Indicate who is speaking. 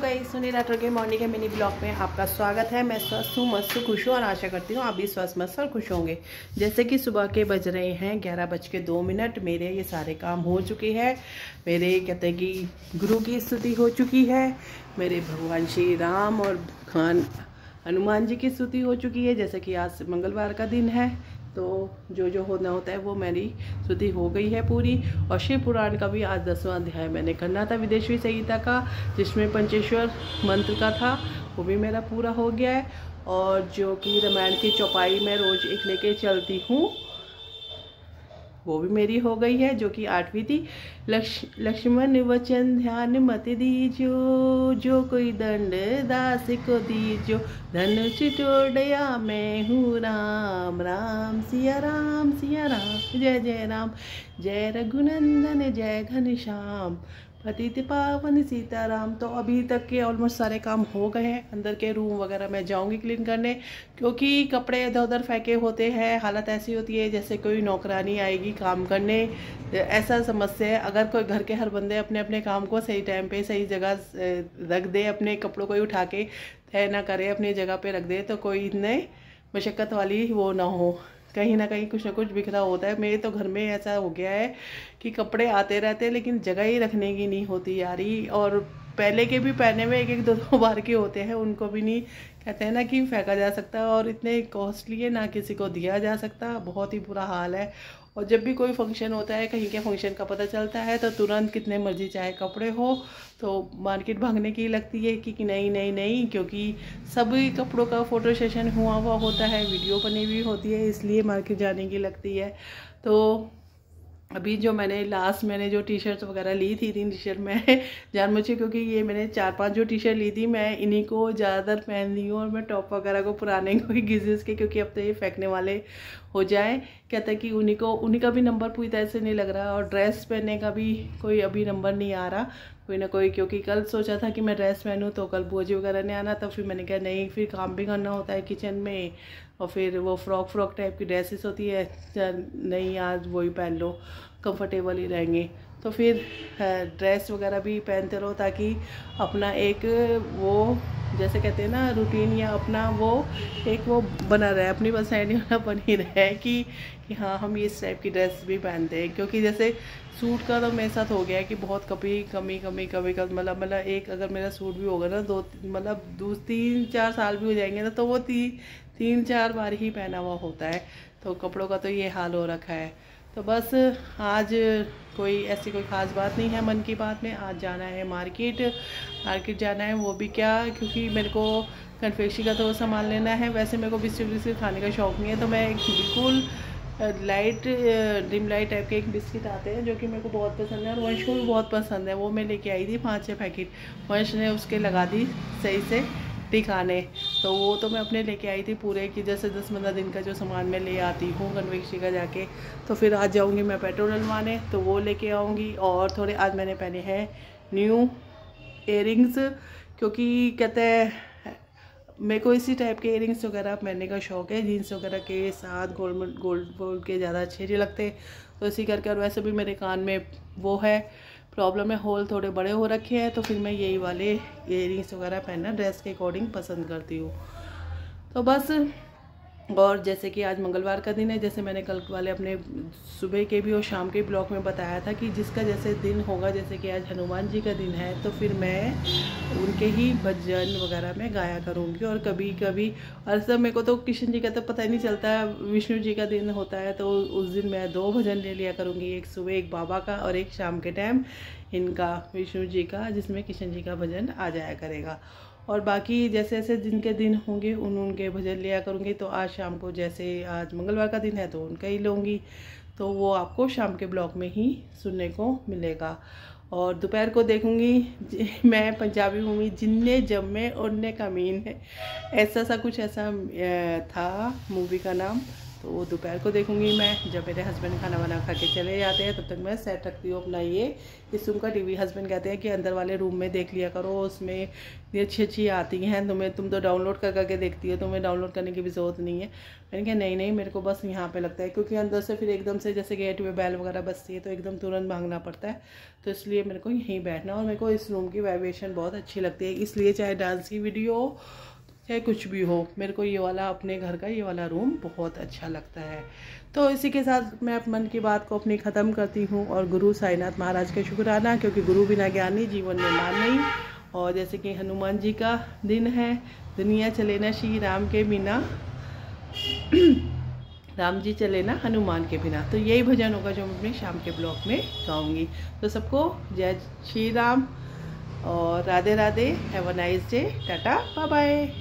Speaker 1: Guys, Sunil Rathore के morning के mini blog में आपका स्वागत है। मैं स्वस्थ हूँ, मस्त हूँ, खुश हूँ और आशा करती हूँ आप भी स्वस्थ मस्त और खुश होंगे। जैसे कि सुबह के बज रहे हैं 11:02। मेरे ये सारे काम हो चुके हैं। मेरे कहते हैं कि गुरु की स्तुति हो चुकी है, मेरे भगवान श्री राम और हनुमान जी की स्तुति हो चुकी है। जैसे कि आज मंगलवार का दिन है तो जो होना होता है वो मेरी स्तुति हो गई है पूरी। और शिव पुराण का भी आज 10वां अध्याय मैंने करना था, विदेशी संहिता का, जिसमें पंचेश्वर मंत्र का था, वो भी मेरा पूरा हो गया है। और जो कि रामायण की चौपाई में रोज एक लेके चलती हूँ वो भी मेरी हो गई है, जो कि 8वीं थी। लक्ष्मण वचन ध्यान मत दीजो, जो कोई दंड दास को दीजो, धन चिटोड़या मैं हूँ राम, राम सिया राम, सिया राम, जय जय राम, जय रघुनंदन जय घनश्याम, पतित पावन सीताराम। तो अभी तक के ऑलमोस्ट सारे काम हो गए हैं। अंदर के रूम वगैरह मैं जाऊंगी क्लीन करने, क्योंकि कपड़े इधर उधर फेंके होते हैं। हालत ऐसी होती है जैसे कोई नौकरानी आएगी काम करने, ऐसा समस्या है। अगर कोई घर के हर बंदे अपने अपने काम को सही टाइम पे सही जगह रख दे, अपने कपड़ों को ही उठा के तय ना करे, अपनी जगह पे रख दे, तो कोई इतने मशक्क़त वाली वो ना हो। कहीं ना कहीं कुछ ना कुछ बिखरा होता है। मेरे तो घर में ऐसा हो गया है कि कपड़े आते रहते हैं लेकिन जगह ही रखने की नहीं होती यारी। और पहले के भी पहने में एक एक दो बार के होते हैं, उनको भी नहीं कहते हैं ना कि फेंका जा सकता, और इतने कॉस्टली है ना किसी को दिया जा सकता। बहुत ही बुरा हाल है। और जब भी कोई फंक्शन होता है, कहीं के फंक्शन का पता चलता है, तो तुरंत कितने मर्जी चाहे कपड़े हो तो मार्केट भागने की लगती है कि नहीं नहीं नहीं, क्योंकि सभी कपड़ों का फ़ोटो सेशन हुआ होता है, वीडियो बनी हुई होती है, इसलिए मार्केट जाने की लगती है। तो अभी जो मैंने जो टी शर्ट्स वगैरह ली थी, 3 टी शर्ट मैं जान मुझे, क्योंकि ये मैंने 4-5 जो टी शर्ट ली थी मैं इन्हीं को ज़्यादातर पहन रही हूँ। और मैं टॉप वगैरह को पुराने को ही घिस के, क्योंकि अब तो ये फेंकने वाले हो जाए। कहता है कि उन्हीं का भी नंबर पूरी तरह से नहीं लग रहा, और ड्रेस पहनने का भी कोई अभी नंबर नहीं आ रहा कोई ना कोई। क्योंकि कल सोचा था कि मैं ड्रेस पहनूँ तो कल बुआ जी वगैरह ने आना, तो फिर मैंने कहा नहीं, फिर काम भी करना होता है किचन में, और फिर वो फ्रॉक टाइप की ड्रेसेस होती है, नहीं आज वही पहन लो, कंफर्टेबल ही रहेंगे। तो फिर ड्रेस वगैरह भी पहनते रहो, ताकि अपना एक वो जैसे कहते हैं ना रूटीन, या अपना वो एक वो बना रहे, अपनी पर्सनैलिटी बनी रहे कि हाँ हम इस टाइप की ड्रेस भी पहनते हैं। क्योंकि जैसे सूट का तो मेरे साथ हो गया है कि बहुत कभी मतलब एक अगर मेरा सूट भी होगा ना, 3-4 साल भी हो जाएंगे ना, तो वो 3-4 बार ही पहना हुआ होता है। तो कपड़ों का तो ये हाल हो रखा है। तो बस आज कोई ऐसी कोई ख़ास बात नहीं है मन की बात में। आज जाना है मार्केट जाना है, वो भी क्या, क्योंकि मेरे को कन्फेक्शनरी का तो सामान लेना है। वैसे मेरे को बिस्किट खाने का शौक़ नहीं है, तो मैं एक बिल्कुल ड्रीम लाइट टाइप के एक बिस्किट आते हैं जो कि मेरे को बहुत पसंद है, और वंश को भी बहुत पसंद है। वो मैं लेके आई थी 5-6 पैकेट, वंश ने उसके लगा दी सही से दिखाने। तो वो तो मैं अपने लेके आई थी पूरे की, जैसे 10-15 दिन का जो सामान मैं ले आती हूँ कन्वेक्शनरी का जाके। तो फिर आज जाऊँगी मैं पेट्रोल डलवाने, तो वो लेके आऊँगी। और थोड़े आज मैंने पहने हैं न्यू इयरिंग्स, क्योंकि कहते हैं मेरे को इसी टाइप के इयरिंग्स वगैरह पहनने का शौक़ है। जीन्स वगैरह के साथ गोल्ड के ज़्यादा अच्छे नहीं लगते, तो इसी करके। और वैसे भी मेरे कान में वो है प्रॉब्लम है, होल थोड़े बड़े हो रखे हैं, तो फिर मैं यही वाले इयरिंग्स वगैरह पहनना ड्रेस के अकॉर्डिंग पसंद करती हूँ। तो बस, और जैसे कि आज मंगलवार का दिन है, जैसे मैंने कल वाले अपने सुबह के भी और शाम के ब्लॉग में बताया था कि जिसका जैसे दिन होगा, जैसे कि आज हनुमान जी का दिन है, तो फिर मैं उनके ही भजन वगैरह में गाया करूँगी। और कभी कभी, और सब मेरे को तो कृष्ण जी का तो पता ही नहीं चलता, विष्णु जी का दिन होता है तो उस दिन मैं 2 भजन ले लिया करूँगी, एक सुबह एक बाबा का और एक शाम के टाइम इनका विष्णु जी का, जिसमें कृष्ण जी का भजन आ जाया करेगा। और बाकी जैसे जैसे जिनके दिन होंगे उनके भजन लिया करूँगी। तो आज शाम को, जैसे आज मंगलवार का दिन है तो उनका ही लूँगी, तो वो आपको शाम के ब्लॉग में ही सुनने को मिलेगा। और दोपहर को देखूँगी मैं पंजाबी मूवी जिन्ने जम्मे उनने कमीन है, ऐसा सा कुछ ऐसा था मूवी का नाम। तो वो दोपहर को देखूंगी मैं, जब मेरे हस्बैंड खाना वाना खा के चले जाते हैं तब तक मैं सेट रखती हूँ अपना ये इस रूम का टीवी। हस्बैंड कहते हैं कि अंदर वाले रूम में देख लिया करो, उसमें इतनी अच्छी अच्छी आती हैं, तुम तो डाउनलोड कर करके देखती हो, तुम्हें डाउनलोड करने की भी ज़रूरत नहीं है। मैंने कहा नहीं नहीं, मेरे को बस यहाँ पे लगता है, क्योंकि अंदर से फिर एकदम से जैसे गेट में बैल वगैरह बजती है तो एकदम तुरंत भागना पड़ता है, तो इसलिए मेरे को यहीं बैठना। और मेरे को इस रूम की वाइब्रेशन बहुत अच्छी लगती है, इसलिए चाहे डांस की वीडियो हो चाहे कुछ भी हो, मेरे को ये वाला अपने घर का ये वाला रूम बहुत अच्छा लगता है। तो इसी के साथ मैं अपने मन की बात को अपनी ख़त्म करती हूँ और गुरु साईनाथ महाराज का शुक्राना, क्योंकि गुरु बिना ज्ञानी जीवन में मान नहीं। और जैसे कि हनुमान जी का दिन है, दुनिया चले ना श्री राम के बिना, राम जी चले ना हनुमान के बिना, तो यही भजन होगा जो मैं अपने शाम के ब्लॉग में गाऊंगी। तो सबको जय श्री राम और Radhe Radhe, have a nice day, tata bye bye.